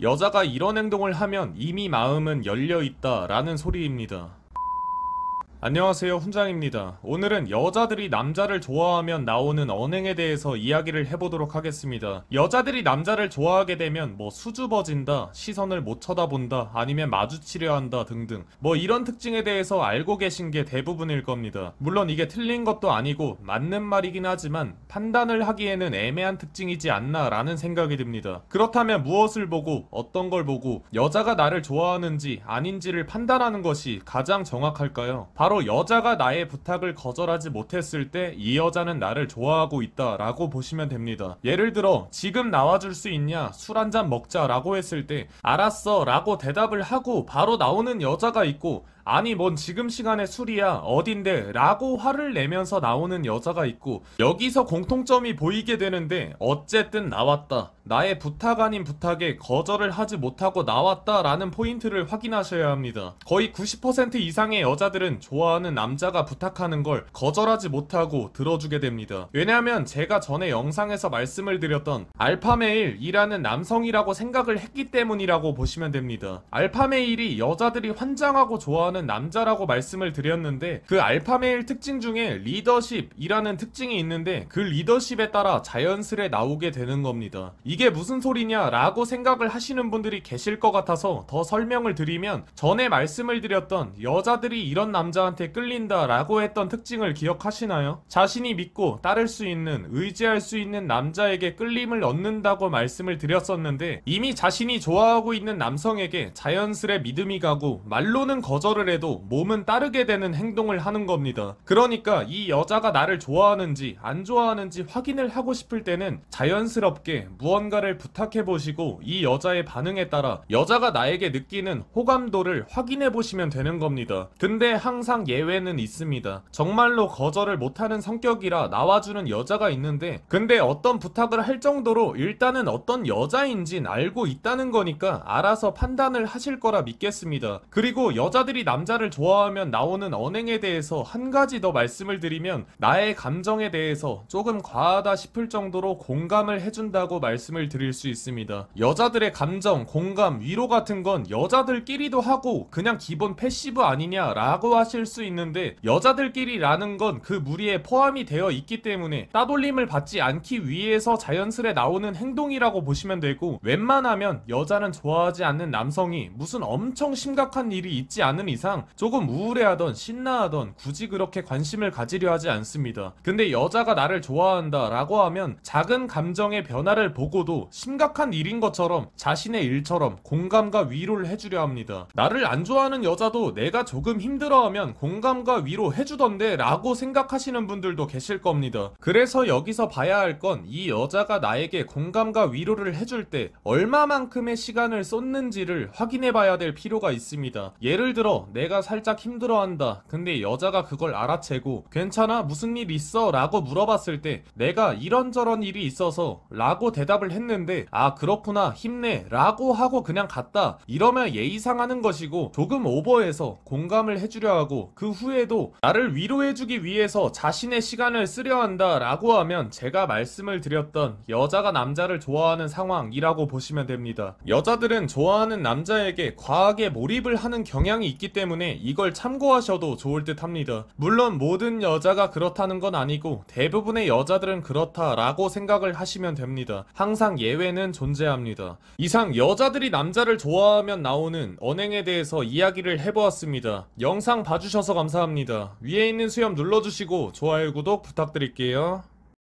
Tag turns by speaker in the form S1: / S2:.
S1: 여자가 이런 행동을 하면 이미 마음은 열려있다 라는 소리입니다. 안녕하세요, 훈장입니다. 오늘은 여자들이 남자를 좋아하면 나오는 언행에 대해서 이야기를 해보도록 하겠습니다. 여자들이 남자를 좋아하게 되면 수줍어진다, 시선을 못 쳐다본다, 아니면 마주치려 한다 등등 이런 특징에 대해서 알고 계신 게 대부분일 겁니다. 물론 이게 틀린 것도 아니고 맞는 말이긴 하지만 판단을 하기에는 애매한 특징이지 않나 라는 생각이 듭니다. 그렇다면 무엇을 보고 어떤 걸 보고 여자가 나를 좋아하는지 아닌지를 판단하는 것이 가장 정확할까요? 바로 여자가 나의 부탁을 거절하지 못했을 때 이 여자는 나를 좋아하고 있다 라고 보시면 됩니다. 예를 들어 지금 나와줄 수 있냐, 술 한잔 먹자 라고 했을 때 알았어 라고 대답을 하고 바로 나오는 여자가 있고, 아니 뭔 지금 시간에 술이야 어딘데 라고 화를 내면서 나오는 여자가 있고, 여기서 공통점이 보이게 되는데 어쨌든 나왔다, 나의 부탁 아닌 부탁에 거절을 하지 못하고 나왔다 라는 포인트를 확인하셔야 합니다. 거의 90% 이상의 여자들은 좋아하는 남자가 부탁하는 걸 거절하지 못하고 들어주게 됩니다. 왜냐하면 제가 전에 영상에서 말씀을 드렸던 알파메일이라는 남성이라고 생각을 했기 때문이라고 보시면 됩니다. 알파메일이 여자들이 환장하고 좋아하는 남자라고 말씀을 드렸는데, 그 알파메일 특징 중에 리더십이라는 특징이 있는데 그 리더십에 따라 자연스레 나오게 되는 겁니다. 이게 무슨 소리냐 라고 생각을 하시는 분들이 계실 것 같아서 더 설명을 드리면, 전에 말씀을 드렸던 여자들이 이런 남자한테 끌린다 라고 했던 특징을 기억하시나요? 자신이 믿고 따를 수 있는, 의지할 수 있는 남자에게 끌림을 얻는다고 말씀을 드렸었는데, 이미 자신이 좋아하고 있는 남성에게 자연스레 믿음이 가고 말로는 거절을 해도 몸은 따르게 되는 행동을 하는 겁니다. 그러니까 이 여자가 나를 좋아하는지 안 좋아하는지 확인을 하고 싶을 때는 자연스럽게 무언가를 부탁해보시고 이 여자의 반응에 따라 여자가 나에게 느끼는 호감도를 확인해보시면 되는 겁니다. 근데 항상 예외는 있습니다. 정말로 거절을 못하는 성격이라 나와주는 여자가 있는데, 근데 어떤 부탁을 할 정도로 일단은 어떤 여자인진 알고 있다는 거니까 알아서 판단을 하실 거라 믿겠습니다. 그리고 여자들이 남자를 좋아하면 나오는 언행에 대해서 한 가지 더 말씀을 드리면, 나의 감정에 대해서 조금 과하다 싶을 정도로 공감을 해준다고 말씀을 드릴 수 있습니다. 여자들의 감정, 공감, 위로 같은 건 여자들끼리도 하고 그냥 기본 패시브 아니냐 라고 하실 수 있는데, 여자들끼리라는 건 그 무리에 포함이 되어 있기 때문에 따돌림을 받지 않기 위해서 자연스레 나오는 행동이라고 보시면 되고, 웬만하면 여자는 좋아하지 않는 남성이 무슨 엄청 심각한 일이 있지 않은 이상 조금 우울해하던 신나하던 굳이 그렇게 관심을 가지려 하지 않습니다. 근데 여자가 나를 좋아한다 라고 하면 작은 감정의 변화를 보고도 심각한 일인 것처럼 자신의 일처럼 공감과 위로를 해주려 합니다. 나를 안 좋아하는 여자도 내가 조금 힘들어하면 공감과 위로 해주던데 라고 생각하시는 분들도 계실 겁니다. 그래서 여기서 봐야 할 건 이 여자가 나에게 공감과 위로를 해줄 때 얼마만큼의 시간을 쏟는지를 확인해 봐야 될 필요가 있습니다. 예를 들어 내가 살짝 힘들어한다, 근데 여자가 그걸 알아채고 괜찮아? 무슨 일 있어? 라고 물어봤을 때 내가 이런저런 일이 있어서 라고 대답을 했는데, 아 그렇구나 힘내 라고 하고 그냥 갔다, 이러면 예의상하는 것이고, 조금 오버해서 공감을 해주려 하고 그 후에도 나를 위로해주기 위해서 자신의 시간을 쓰려 한다 라고 하면 제가 말씀을 드렸던 여자가 남자를 좋아하는 상황이라고 보시면 됩니다. 여자들은 좋아하는 남자에게 과하게 몰입을 하는 경향이 있기 때문에 이걸 참고하셔도 좋을 듯 합니다. 물론 모든 여자가 그렇다는 건 아니고 대부분의 여자들은 그렇다라고 생각을 하시면 됩니다. 항상 예외는 존재합니다. 이상 여자들이 남자를 좋아하면 나오는 언행에 대해서 이야기를 해보았습니다. 영상 봐주셔서 감사합니다. 위에 있는 수염 눌러주시고 좋아요, 구독 부탁드릴게요.